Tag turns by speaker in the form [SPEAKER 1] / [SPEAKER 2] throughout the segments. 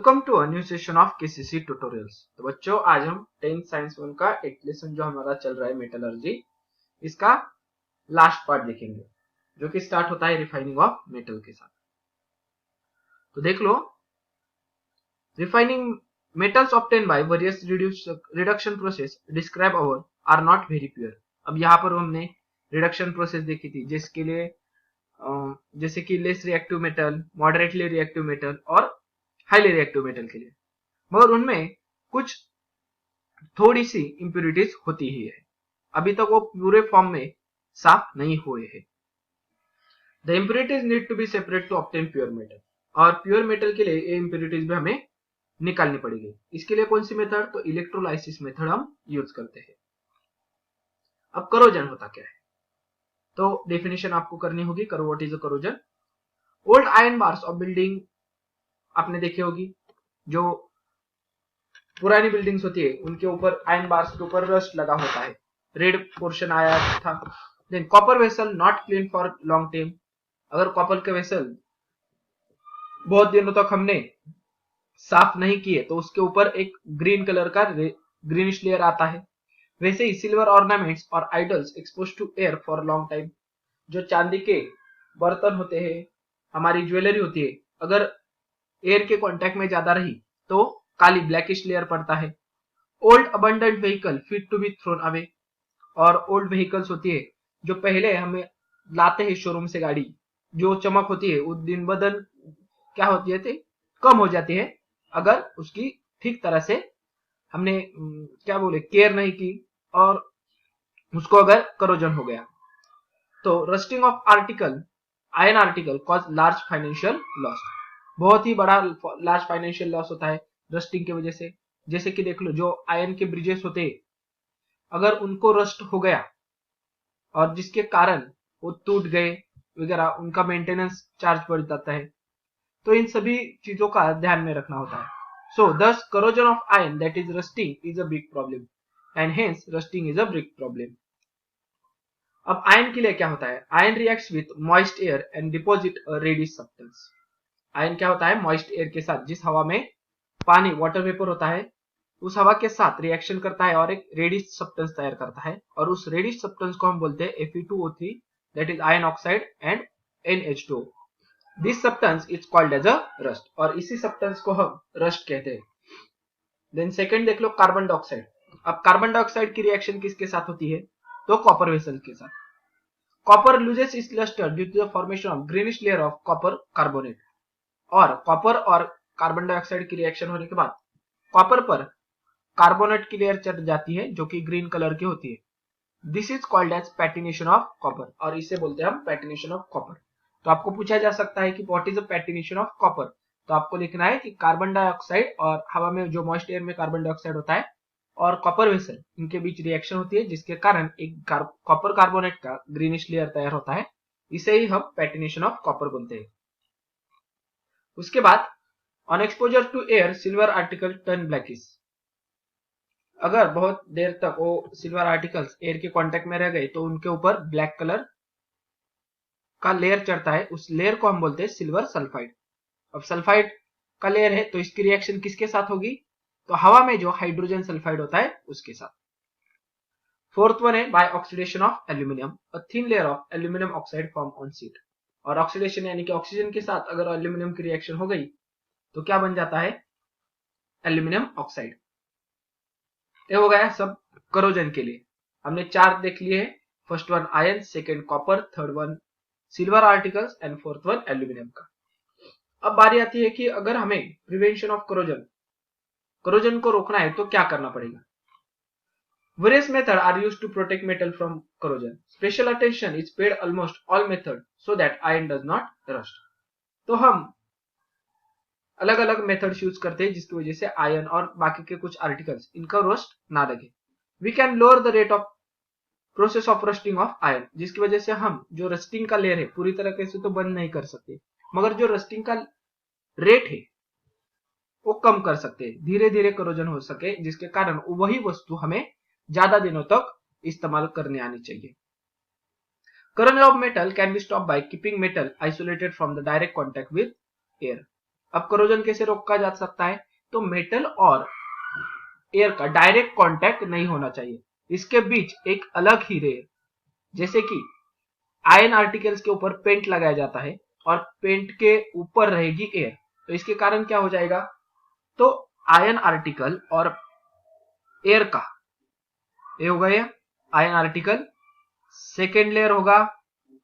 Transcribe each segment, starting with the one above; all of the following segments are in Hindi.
[SPEAKER 1] Welcome to a new session of KCC tutorials. तो बच्चों, आज हम 10th साइंस 1 का एक लेसन जो हमारा चल रहा है मेटलर्जी, इसका लास्ट पार्ट देखेंगे, जो कि स्टार्ट होता है रिफाइनिंग ऑफ मेटल के साथ। तो देख लो, refining metals obtain by various reduction process describe our are not very pure. अब यहाँ पर हमने रिडक्शन प्रोसेस देखी थी, जिसके लिए जैसे कि less reactive metal, moderately reactive metal और हाईली रिएक्टिव मेटल के लिए, मगर उनमें कुछ थोड़ी सी इंप्योरिटीज होती ही है। अभी तक वो पूरे फॉर्म में साफ नहीं हुए हैं। The impurities need to be separate to obtain pure metal. और प्योर मेटल के लिए ये इंप्योरिटीज भी हमें निकालनी पड़ेगी। इसके लिए कौन सी मेथड? तो इलेक्ट्रोलाइसिस मेथड हम यूज करते हैं। अब करोजन होता क्या है, तो डेफिनेशन आपको करनी होगी। What is a corrosion? Old iron bars of building आपने देखी होगी, जो पुरानी बिल्डिंग्स होती है उनके ऊपर आयरन बार्स के ऊपर रस्ट लगा होता है, रेड पोर्शन आया था। Than copper vessel not clean for long time. अगर कॉपर के वेसल बहुत दिनों तक हमने साफ नहीं किए तो उसके ऊपर एक ग्रीन कलर का ग्रीनिश लेयर आता है। वैसे ही सिल्वर ऑर्नामेंट्स और idols expose to air for long time. जो चांदी के बर्तन होते हैं, हमारी ज्वेलरी होती है, अगर एयर के कांटेक्ट में ज्यादा रही तो काली ब्लैकिश लेयर पड़ता है। Old abandoned vehicle fit to be thrown away. और ओल्ड व्हीकल्स होती है जो पहले हमें लाते हैं शोरूम से गाड़ी, जो चमक होती है वो दिन ब दिन क्या होती है थी, कम हो जाती है, अगर उसकी ठीक तरह से हमने क्या बोले केयर नहीं की और उसको अगर करोजन हो गया। तो rusting of article, iron article cause large financial loss. बहुत ही बड़ा लार्ज फाइनेंशियल लॉस होता है रस्टिंग की वजह से। जैसे कि देख लो, जो आयरन के ब्रिजेस होते हैं, अगर उनको रस्ट हो गया और जिसके कारण वो टूट गए वगैरह, उनका मेंटेनेंस चार्ज बढ़ जाता है। तो इन सभी चीजों का ध्यान में रखना होता है। So thus corrosion of iron that is rusting is a big problem and hence rusting is a big problem. अब आयरन के लिए क्या होता है? Iron reacts with moist air and deposit a reddish substance. Iron क्या होता है? मॉइस्ट एयर के साथ, जिस हवा में पानी वाटर वेपर होता है, उस हवा के साथ रिएक्शन करता है और एक रेडिश सब्सटेंस तैयार करता है। और उस रेडिश सब्सटेंस को हम बोलते हैं Fe2O3, that is iron oxide and NH2। This substance is called as a rust, और इसी सब्सटेंस को हम रस्ट कहते हैं। देन सेकंड देख लो, कार्बन डाइऑक्साइड। अब कार्बन डाइऑक्साइड की रिएक्शन किसके साथ होती है? तो कॉपर वेसल के साथ। Copper loses its lustre due to the formation of greenish layer of copper carbonate. और कॉपर और कार्बन डाइऑक्साइड की रिएक्शन होने के बाद कॉपर पर कार्बोनेट की लेयर चढ़ जाती है, जो कि ग्रीन कलर की होती है। This is called as patination of copper, और इसे बोलते हैं हम पैटिनेशन ऑफ कॉपर। तो आपको पूछा जा सकता है कि what is the patination of copper, तो आपको लिखना है कि कार्बन डाइऑक्साइड और हवा में जो मॉइस्ट एयर में कार्बन डाइऑक्साइड होता है और कॉपर वेसल, इनके बीच रिएक्शन होती है, जिसके कारण एक कॉपर कार्बोनेट का ग्रीनिश लेयर तैयार होता है। इसे ही हम पैटिनेशन ऑफ कॉपर बोलते हैं। उसके बाद on exposure to air silver article turn blackish. अगर बहुत देर तक वो सिल्वर आर्टिकल्स एयर के कांटेक्ट में रह गए तो उनके ऊपर ब्लैक कलर का लेयर चढ़ता है। उस लेयर को हम बोलते हैं सिल्वर सल्फाइड। अब सल्फाइड का लेयर है तो इसकी रिएक्शन किसके साथ होगी? तो हवा में जो हाइड्रोजन सल्फाइड होता है उसके साथ। फोर्थ वन है by oxidation of aluminium, a thin layer of aluminium oxide form on sheet. और ऑक्सीडेशन यानी कि ऑक्सीजन के साथ अगर एल्यूमिनियम की रिएक्शन हो गई तो क्या बन जाता है? Aluminium oxide. ये हो गया सब करोजन के लिए। हमने 4 देख लिए हैं। First one iron, second copper, third one silver articles and fourth one aluminium का। अब बारी आती है कि अगर हमें प्रिवेंशन ऑफ करोजन को रोकना है तो क्या करना पड़ेगा? Various methods are used to protect metal from corrosion. Special attention is paid almost all methods so that iron does not rust. तो हम अलग अलग मेथड्स यूज करते हैं जिसकी वजह से आयरन और बाकी के कुछ आर्टिकल्स इनका रस्ट ना लगे। We can lower the rate of process of rusting of iron, जिसकी वजह से हम जो रस्टिंग का लेयर है पूरी तरह से तो बंद नहीं कर सकते, मगर जो रस्टिंग का रेट है वो कम कर सकते हैं, धीरे धीरे करोजन हो सके, जिसके कारण वही वस्तु हमें ज्यादा दिनों तक इस्तेमाल करने आनी चाहिए। Corrosion of metal can be stopped by keeping metal isolated from the direct contact with air. अब करोजन कैसे रोका जा सकता है? तो मेटल और एयर का डायरेक्ट कांटेक्ट नहीं होना चाहिए, इसके बीच एक अलग ही लेयर, जैसे कि आयन आर्टिकल्स के ऊपर पेंट लगाया जाता है और पेंट के ऊपर रहेगी एयर, तो इसके कारण क्या हो जाएगा? तो आयन आर्टिकल और एयर का, ये होगा ये आयन आर्टिकल, सेकेंड लेयर होगा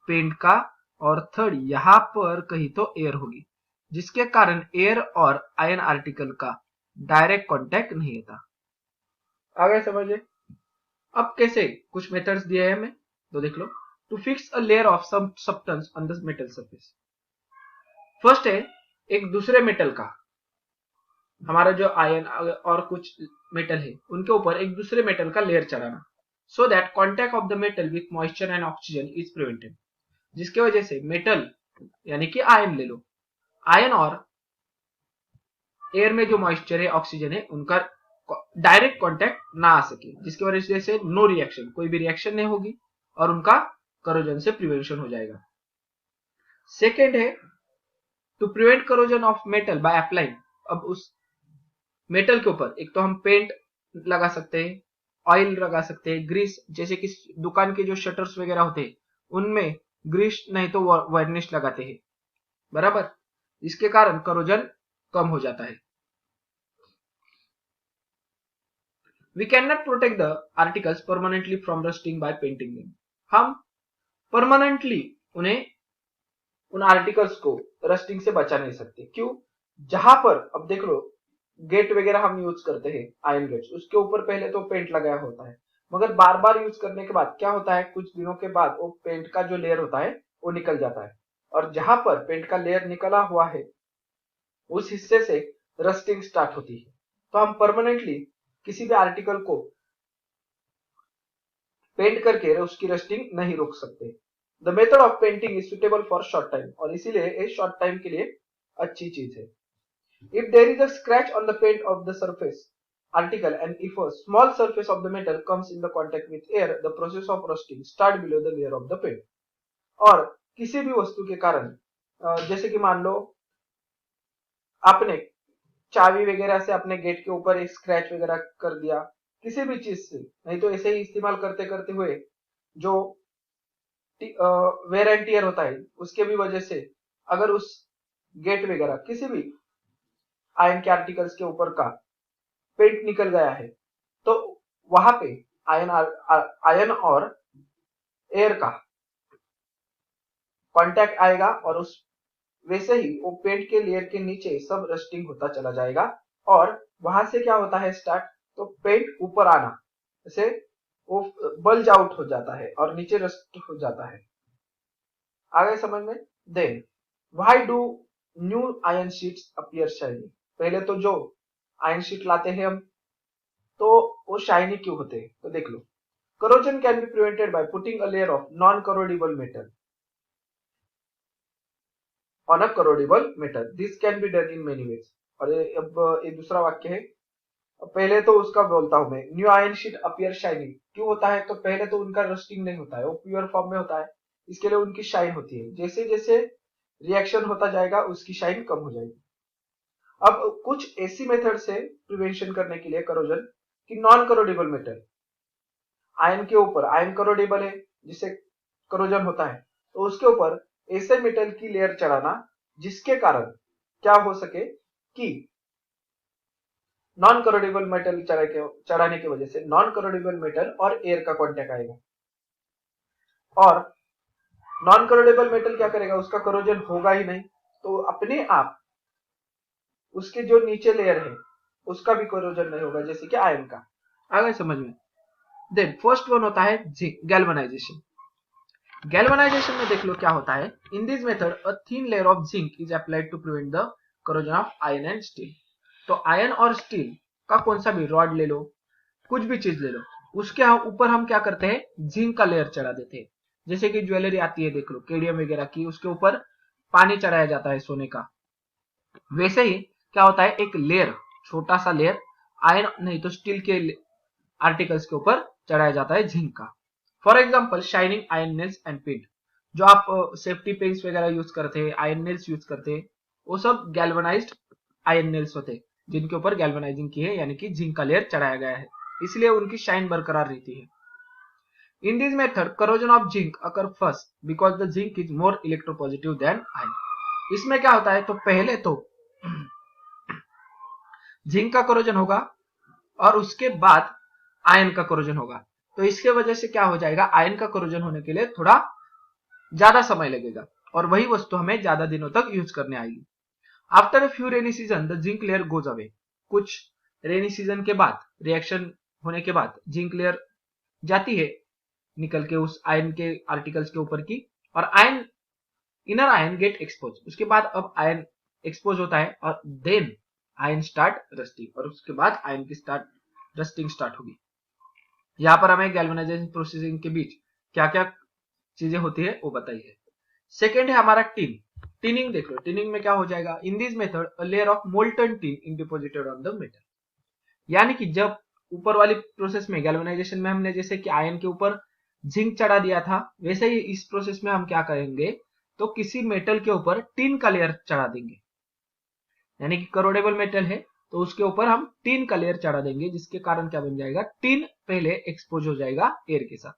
[SPEAKER 1] पेंट का, और थर्ड यहां पर कहीं तो एयर होगी, जिसके कारण एयर और आयन आर्टिकल का डायरेक्ट कांटेक्ट नहीं होता। आगे समझिए। अब कैसे, कुछ मेथड्स दिए हैं हमें, तो देख लो। To fix a layer of some substance on the metal surface, first है एक दूसरे मेटल का, हमारा जो आयन और कुछ मेटल है उनके ऊपर एक दूसरे मेटल का लेयर चढ़ाना, so that contact of the metal with moisture and oxygen is prevented, जिसकी वजह से मेटल यानी कि आयन ले लो, आयन और एयर में जो मॉइस्चर है, ऑक्सीजन है, उनका डायरेक्ट कांटेक्ट ना आ सके, जिसकी वजह से नो रिएक्शन, कोई भी रिएक्शन नहीं होगी और उनका करोजन से प्रिवेंशन हो जाएगा। सेकेंड है to prevent corrosion of metal by applying, अब उस मेटल के ऊपर एक तो हम पेंट लगा सकते हैं, ऑयल लगा सकते हैं, ग्रीस, जैसे कि दुकान के जो शटर्स वगैरह होते हैं उनमें ग्रीस नहीं तो वार्निश लगाते हैं, बराबर, इसके कारण करोजन कम हो जाता है। We cannot protect the articles permanently from rusting by painting them. हम परमानेंटली उन्हें, उन आर्टिकल्स को रस्टिंग से बचा नहीं सकते। क्यों? जहां पर, अब देख लो, गेट वगैरह हम यूज करते हैं, आयरन गेट्स, उसके ऊपर पहले तो पेंट लगाया होता है, मगर बार बार यूज करने के बाद क्या होता है, कुछ दिनों के बाद वो पेंट का जो लेयर होता है वो निकल जाता है, और जहां पर पेंट का लेयर निकला हुआ है उस हिस्से से रस्टिंग स्टार्ट होती है। तो हम परमानेंटली किसी भी आर्टिकल को पेंट करके उसकी रस्टिंग नहीं रोक सकते। The method of painting is suitable for short time, और इसीलिए ये शॉर्ट टाइम के लिए अच्छी चीज है। If there is a scratch on the paint of the surface article and if a small surface of the metal comes in the contact with air, the process of rusting start below the layer of the paint। और किसी भी वस्तु के कारण, जैसे कि मान लो आपने चाबी वगैरह से अपने गेट के ऊपर एक स्क्रैच वगैरह कर दिया, किसी भी चीज से, नहीं तो ऐसे ही इस्तेमाल करते करते हुए जो वेयर एंड टियर होता है उसके भी वजह से अगर उस गेट वगैरह किसी भी आयन के आर्टिकल्स के ऊपर का पेंट निकल गया है, तो वहां पे आयन और एयर का कांटेक्ट आएगा और उस वैसे ही वो पेंट के लेयर के नीचे सब रस्टिंग होता चला जाएगा, और वहां से क्या होता है स्टार्ट, तो पेंट ऊपर आना, जैसे वो बल्ज आउट हो जाता है और नीचे रस्ट हो जाता है। आगे समझ में। Then why do new iron sheets appear shiny, पहले तो जो आयन शीट लाते हैं हम तो वो शाइनी क्यों होते हैं, तो देख लो। Corrosion can be prevented by putting a layer of non corrodible metal on a corrodible metal, this can be done in many ways. और अब ये दूसरा वाक्य है, पहले तो उसका बोलता हूं मैं, new ion sheet appear shining क्यों होता है, तो पहले तो उनका रस्टिंग नहीं होता है, वो प्योर फॉर्म में होता है, इसके लिए उनकी शाइन होती है, जैसे जैसे रिएक्शन होता जाएगा उसकी शाइन कम हो जाएगी। अब कुछ ऐसी मेथड से प्रिवेंशन करने के लिए करोजन कि नॉन करोडेबल मेटल, आयन के ऊपर, आयन करोडेबल है जिससे करोजन होता है, तो उसके ऊपर ऐसे मेटल की लेयर चढ़ाना जिसके कारण क्या हो सके कि नॉन करोडेबल मेटल चढ़ाने की वजह से नॉन करोडेबल मेटल और एयर का कांटेक्ट आएगा, और नॉन करोडेबल मेटल क्या करेगा, उसका करोजन होगा ही नहीं, तो अपने आप उसके जो नीचे लेयर है उसका भी करोजन नहीं होगा, जैसे कि आयन का। आगे समझ में। देन फर्स्ट वन होता है गैल्वेनाइजेशन। गैल्वेनाइजेशन में देख लो क्या होता है, in this method a thin layer of zinc is applied to prevent the corrosion of iron and steel. तो आयरन और स्टील का कौन सा भी रॉड ले लो, कुछ भी चीज ले लो, उसके ऊपर हम क्या करते हैं, जिंक का लेयर चढ़ा देते हैं। जैसे कि ज्वेलरी आती है, देख लो केडियम वगैरह की, उसके ऊपर पानी चढ़ाया जाता है सोने का, वैसे ही क्या होता है, एक लेयर, छोटा सा लेयर आयरन नहीं तो स्टील के आर्टिकल्स के ऊपर चढ़ाया जाता है जिंक का। For example shining iron nails and paint, जो आप सेफ्टी पेंट्स वगैरह यूज करते हैं, आयरन नेल्स यूज करते हैं, वो सब गैल्वेनाइज्ड आयन नेल्स होते हैं जिनके ऊपर गैल्वेनाइजिंग की है, यानी कि जिंक का लेयर चढ़ाया गया है, इसलिए उनकी शाइन बरकरार रहती है। In this method, corrosion of zinc occur first because the zinc is more electropositive than iron. इसमें क्या होता है, तो पहले तो जिंक का कोरोजन होगा और उसके बाद आयन का कोरोजन होगा। तो इसके वजह से क्या हो जाएगा, आयन का कोरोजन होने के लिए थोड़ा ज्यादा समय लगेगा और वही वस्तु हमें ज्यादा दिनों तक यूज करने आएगी। After a few rainy season the zinc layer goes away. कुछ रेनी सीजन के बाद, रिएक्शन होने के बाद जिंक लेयर जाती है निकल के उस आयन के आर्टिकल्स के ऊपर की, और ion, inner ion get expose. उसके बाद अब आयन एक्सपोज होता है और देन आयन स्टार्ट रस्टिंग, और उसके बाद आयन की रस्टिंग स्टार्ट होगी। यहाँ पर हमें गैल्वेनाइजेशन प्रोसेसिंग के बीच क्या क्या चीजें होती है वो बताइए। सेकेंड है हमारा टिन। टिनिंग देख लो, टिनिंग में क्या हो जाएगा, इन this method a layer of molten tin in deposited on the metal. यानी कि जब ऊपर वाली प्रोसेस में, गैल्वेनाइजेशन में हमने जैसे कि आयन के ऊपर जिंक चढ़ा दिया था, वैसे ही इस प्रोसेस में हम क्या करेंगे, तो किसी मेटल के ऊपर टिन का लेयर चढ़ा देंगे। यानी कि करोडेबल मेटल है तो उसके ऊपर हम टिन का लेयर चढ़ा देंगे, जिसके कारण क्या बन जाएगा, टिन पहले एक्सपोज हो जाएगा एयर के साथ।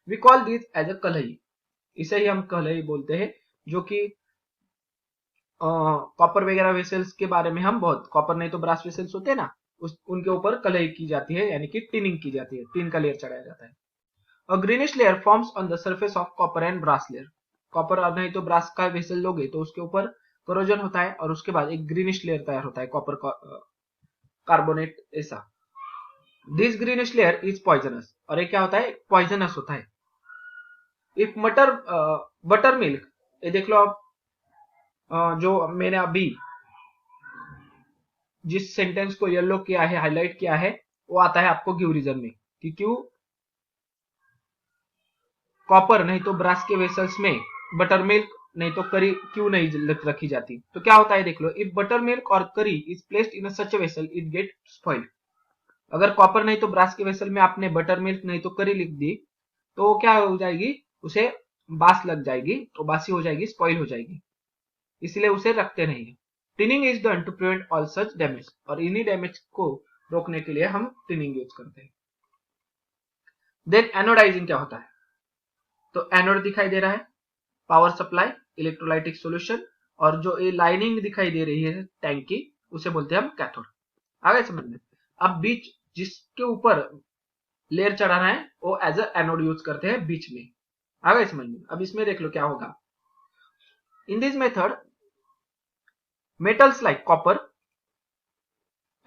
[SPEAKER 1] We call this as a kalai. इसे ही हम कलही बोलते हैं, जो कि कॉपर वगैरह वेसल्स के बारे में हम बहुत, कॉपर नहीं तो ब्रास वेसल्स होते हैं ना, उनके ऊपर कलही की जाती है, यानी कि टिनिंग की जाती है, टिन का लेयर चढ़ाया जाता है। A greenish layer forms on the surface of copper and brass layer. Copper और नहीं तो ब्रास का वेसल लोगे तो उसके ऊपर कोरोजन होता है और उसके बाद एक ग्रीनिश लेयर तैयार होता है, कॉपर कार्बोनेट ऐसा। This greenish layer is poisonous, और ये क्या होता है, पॉइजनस होता है। इफ बटर मिल्क, ये देख लो आप, जो मैंने अभी जिस सेंटेंस को येलो किया है, हाईलाइट किया है, वो आता है आपको क्यू रीजन में, कि क्यों कॉपर नहीं तो ब्रास के वेसल्स में बटर मिल्क नहीं तो करी क्यों नहीं रखी जाती। तो क्या होता है देख लो, इफ बटर मिल्क और करी is placed in such vessel it get spoiled. अगर कॉपर नहीं तो ब्रास के वेसल में आपने बटर मिल्क नहीं तो करी लिख दी, तो वो क्या हो जाएगी, उसे बास लग जाएगी, तो बासी हो जाएगी, स्पॉइल हो जाएगी, इसलिए उसे रखते नहीं है। Tinning is done to prevent all such damage, और इन्हीं डैमेज को रोकने के लिए हम टिनिंग यूज करते हैं। देन एनोडाइजिंग क्या होता है, तो एनोड दिखाई दे रहा है, पावर सप्लाई, इलेक्ट्रोलाइटिक सॉल्यूशन, और जो ये लाइनिंग दिखाई दे रही है टैंक की, उसे बोलते हैं हम कैथोड। आ गए समझ में। अब बीच जिसके ऊपर लेयर चढ़ाना है वो एज अ एनोड यूज करते हैं बीच में। आ गए समझ में। अब इसमें देख लो क्या होगा, in this method metals like copper,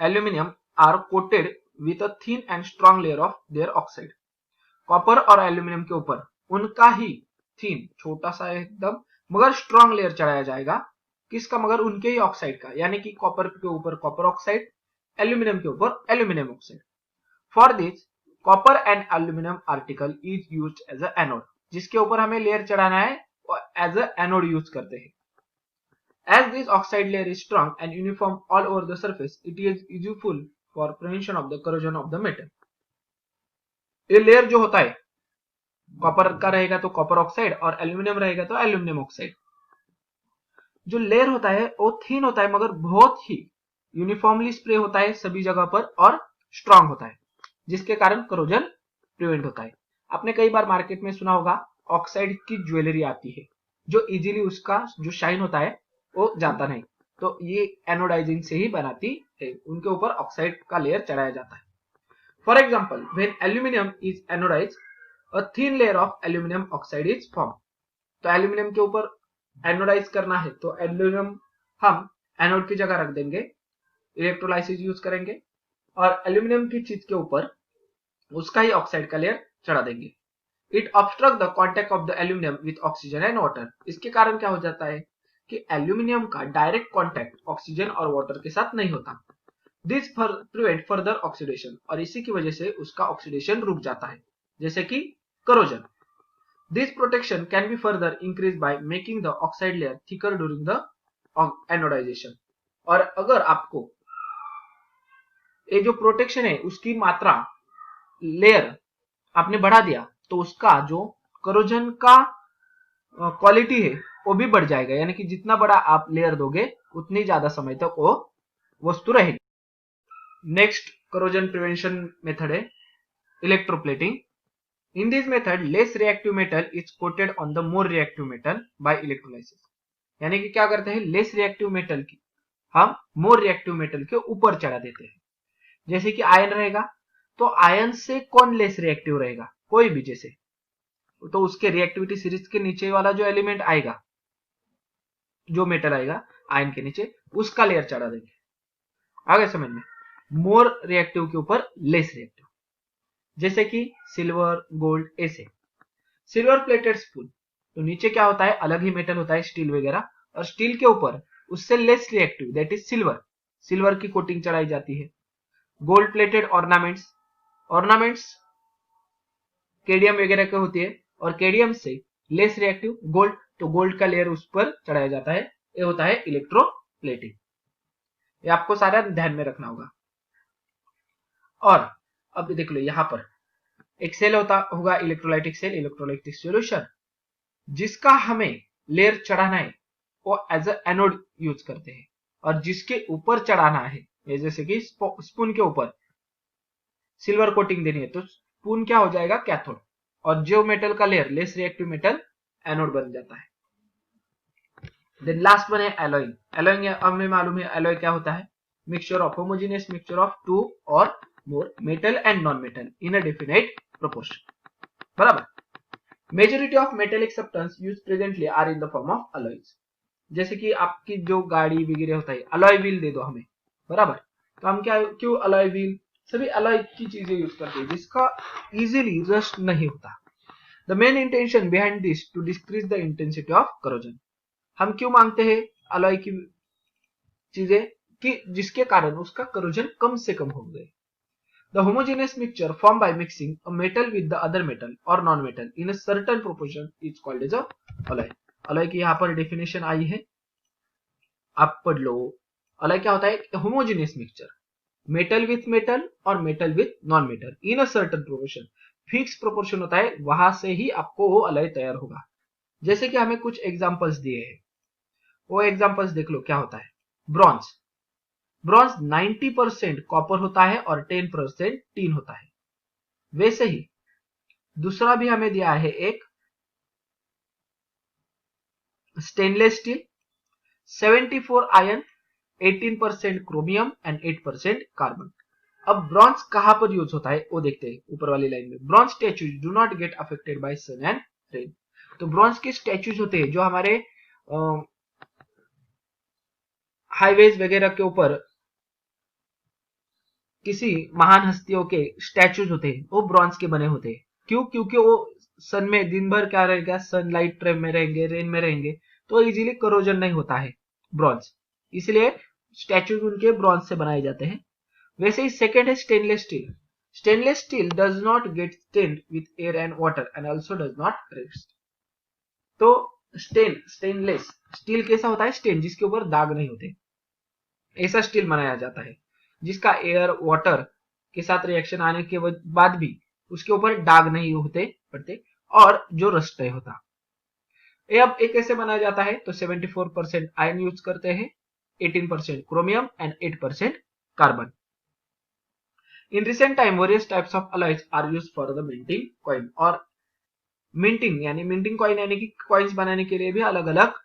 [SPEAKER 1] aluminium are coated with a thin and strong layer of their oxide. Copper और एल्यूमिनियम के ऊपर उनका ही थिन, छोटा सा एकदम मगर स्ट्रॉन्ग लेयर चढ़ाया जाएगा। किसका, मगर उनके ही ऑक्साइड का, यानी कि कॉपर के ऊपर कॉपर ऑक्साइड, एल्यूमिनियम के ऊपर aluminium oxide. For this copper and aluminium article is used as a anode. जिसके ऊपर हमें लेयर चढ़ाना है वो एज अ एनोड यूज करते हैं। As this oxide layer is strong and uniform all over the surface, it is useful for prevention of the corrosion of the metal. ये लेयर जो होता है, कॉपर का रहेगा तो कॉपर ऑक्साइड और एल्यूमिनियम रहेगा तो एल्यूमिनियम ऑक्साइड। जो लेयर होता है वो थिन होता है मगर बहुत ही यूनिफॉर्मली स्प्रे होता है सभी जगह पर और स्ट्रांग होता है, जिसके कारण करोजन प्रिवेंट होता है। आपने कई बार मार्केट में सुना होगा ऑक्साइड की ज्वेलरी आती है, जो इजीली उसका जो शाइन होता है वो जाता नहीं, तो ये एनोडाइजिंग से ही बनाती है, उनके ऊपर ऑक्साइड का लेयर चढ़ाया जाता है। For example, when aluminium is anodize a thin layer of aluminium oxide is form. तो एल्यूमिनियम के ऊपर एनोडाइज करना है तो एल्यूमिनियम हम एनोड की जगह रख देंगे, इलेक्ट्रोलाइसिस यूज करेंगे और एल्यूमिनियम की चीज के ऊपर उसका ही ऑक्साइड का लेयर चढ़ा देंगे। It obstruct the contact of the aluminium with oxygen and water. इसके कारण क्या हो जाता है कि एल्यूमिनियम का डायरेक्ट कॉन्टेक्ट ऑक्सीजन और वाटर के साथ नहीं होता। दिस प्रिवेंट फर्दर ऑक्सीडेशन, और इसी की वजह से उसका ऑक्सीडेशन रुक जाता है, जैसे कि corrosion. This protection can be further increased by making the oxide layer thicker during the anodization. और अगर आपको ये जो प्रोटेक्शन है उसकी मात्रा, लेयर आपने बढ़ा दिया तो उसका जो करोजन का क्वालिटी है वो भी बढ़ जाएगा, यानी कि जितना बड़ा आप लेयर दोगे उतनी ज्यादा समय तक वो वस्तु रहेगी। नेक्स्ट करोजन प्रिवेंशन मेथड है electroplating. In this method less reactive metal is coated on the more reactive metal by electrolysis. यानी कि क्या करते हैं, लेस रिएक्टिव मेटल की हम मोर रिएक्टिव मेटल के ऊपर चढ़ा देते हैं। जैसे कि आयन रहेगा तो आयन से कौन लेस रिएक्टिव रहेगा, कोई भी, जैसे तो उसके रिएक्टिविटी सीरीज के नीचे वाला जो एलिमेंट आएगा, जो मेटल आएगा आयन के नीचे, उसका लेयर चढ़ा देंगे। आगे समझ में, मोर रिएक्टिव के ऊपर लेस रिएक्टिव, जैसे कि सिल्वर, गोल्ड, ऐसे। सिल्वर प्लेटेड स्पून, तो नीचे क्या होता है, अलग ही मेटल होता है, स्टील वगैरह, और स्टील के ऊपर उससे less reactive that is silver, silver की कोटिंग चढ़ाई जाती है। गोल्ड प्लेटेड ऑर्नामेंट्स, ऑर्नामेंट्स केडियम वगैरह के होती है, और केडियम से लेस रिएक्टिव गोल्ड, तो गोल्ड का लेयर उस पर चढ़ाया जाता है, ये होता है इलेक्ट्रोप्लेटिंग। ये आपको सारा ध्यान में रखना होगा। और अब देख लो यहां पर एक सेल होगा इलेक्ट्रोलाइटिक सेल, इलेक्ट्रोलाइटिक सॉल्यूशन, जिसका हमें लेयर चढ़ाना है वो एज अ एनोड यूज करते हैं, और जिसके ऊपर चढ़ाना है, जैसे कि स्पून के ऊपर सिल्वर कोटिंग देनी है तो स्पून क्या हो जाएगा, कैथोड, और जो मेटल का layer less reactive metal anode बन जाता है। देन लास्ट वन है एलॉइंग। एलॉइंग हमें मालूम है एलॉय क्या होता है, mixture of homogeneous mixture of two or more metal and non metal in a definite proportion, बराबर। Majority of metallic substance use presently are in the form of alloys. जैसे कि आपकी जो गाड़ी वगैरह होता है, अलॉय व्हील दे दो हमें, बराबर, तो हम क्या क्यों अलॉय व्हील, सभी अलॉय की चीजें यूज करते हैं जिसका इजीली रस्ट नहीं होता। The main intention behind this to decrease the intensity of corrosion. हम क्यों मांगते हैं अलॉय की चीजें, कि जिसके कारण उसका करोजन कम से कम हो गए। The homogeneous mixture formed by mixing a metal with the other metal or non-metal in a certain proportion is called as a alloy. alloy की यहाँ पर डेफिनेशन आई है, आप पढ़ लो। alloy क्या होता है, homogeneous mixture, metal with metal और metal with non-metal in a certain proportion, fix proportion होता है, वहां से ही आपको वो alloy तैयार होगा। जैसे कि हमें कुछ एग्जांपल्स दिए हैं, वो एग्जांपल्स देख लो क्या होता है। ब्रॉन्ज, ब्रॉन्ज 90% कॉपर होता है और 10% टीन होता है। वैसे ही दूसरा भी हमें दिया है एक stainless steel, 74 ion, 18% chromium and 8% carbon. अब ब्रॉन्ज कहां पर यूज होता है वो देखते हैं ऊपर वाली लाइन में। Bronze statues do not get affected by sun and rain. तो ब्रॉन्ज के स्टैचूज होते हैं जो हमारे हाईवेज वगैरह के ऊपर किसी महान हस्तियों के स्टैचूज होते हैं, वो ब्रॉन्ज के बने होते हैं। क्यों, क्योंकि वो सन में दिन भर क्या रहेगा, सनलाइट में रहेंगे, रेन में रहेंगे, तो इजीली करोजन नहीं होता है ब्रॉन्ज, इसलिए स्टैचूज उनके ब्रॉन्ज से बनाए जाते हैं। वैसे ही सेकेंड है stainless steel. Stainless steel does not get stained with air and water and also does not rust. तो स्टेनलेस स्टील कैसा होता है, स्टेन जिसके ऊपर दाग नहीं होते, ऐसा स्टील बनाया जाता है जिसका एयर वाटर के साथ रिएक्शन आने के बाद भी उसके ऊपर दाग नहीं होते पड़ते, और जो रस्ट नहीं होता। ये अब एक कैसे बनाया जाता है, तो 74% आयन यूज करते हैं, 18% chromium and 8% carbon. In recent time various types of alloys are used for the minting coin, और मिंटिंग यानी मिंटिंग कॉइन यानी कि कॉइन्स बनाने के लिए भी अलग अलग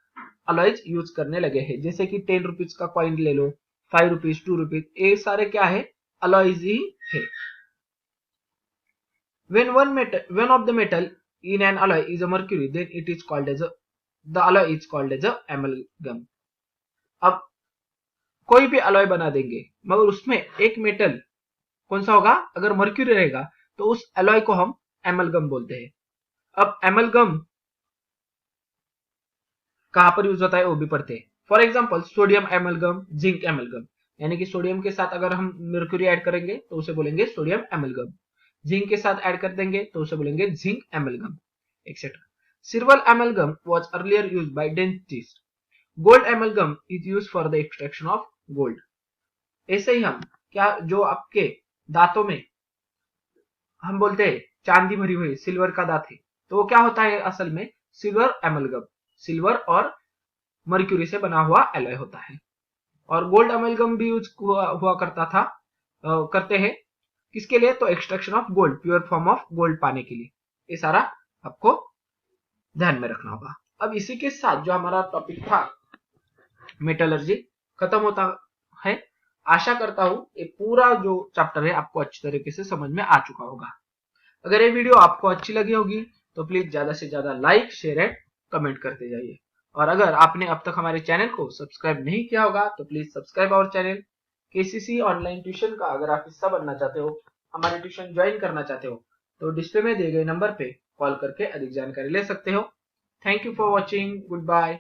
[SPEAKER 1] अलॉयज यूज करने लगे हैं। जैसे कि 10 रुपीज का कॉइन ले लो, 5 रुपीज, 2 रुपीज, ये सारे क्या है, अलॉयज ही है। when of the metal in an alloy is a mercury, then it is called as the alloy is called as a amalgam। अब कोई भी अलॉय बना देंगे मगर उसमें एक मेटल कौन सा होगा, अगर मर्क्यूरी रहेगा तो उस अलॉय को हम एमलगम बोलते हैं। अब एमलगम कहां पर यूज होता है वो भी पढ़ते हैं। For example sodium amalgam, zinc amalgam, यानी कि सोडियम के साथ अगर हम मर्क्यूरी ऐड करेंगे तो उसे बोलेंगे सोडियम एमलगम, जिंक के साथ ऐड कर देंगे तो उसे बोलेंगे zinc amalgam, etcetera. Silver amalgam was earlier used by dentist. Gold amalgam is used for the extraction of gold. ऐसे ही हम क्या, जो आपके दांतों में हम बोलते हैं चांदी भरी हुई सिल्वर का दांत है, तो वो क्या होता है असल में सिल्वर एमलगम। सिल्वर और मर्क्यूरी से बना हुआ एलॉय होता है। और गोल्ड अमेलगम भी यूज हुआ करता था, करते हैं किसके लिए, तो extraction of gold, pure form of gold पाने के लिए। ये सारा आपको ध्यान में रखना होगा। अब इसी के साथ जो हमारा टॉपिक था मेटलर्जी खत्म होता है। आशा करता हूं ये पूरा जो चैप्टर है आपको अच्छी तरीके से समझ में आ चुका होगा। अगर ये वीडियो आपको अच्छी लगी होगी तो प्लीज ज्यादा से ज्यादा लाइक, शेयर एंड कमेंट करते जाइए। और अगर आपने अब तक हमारे चैनल को सब्सक्राइब नहीं किया होगा तो please subscribe our channel. KCC online tuition का अगर आप हिस्सा बनना चाहते हो, हमारे ट्यूशन ज्वाइन करना चाहते हो, तो डिस्प्ले में दिए गए नंबर पे कॉल करके अधिक जानकारी ले सकते हो। Thank you for watching. Good bye.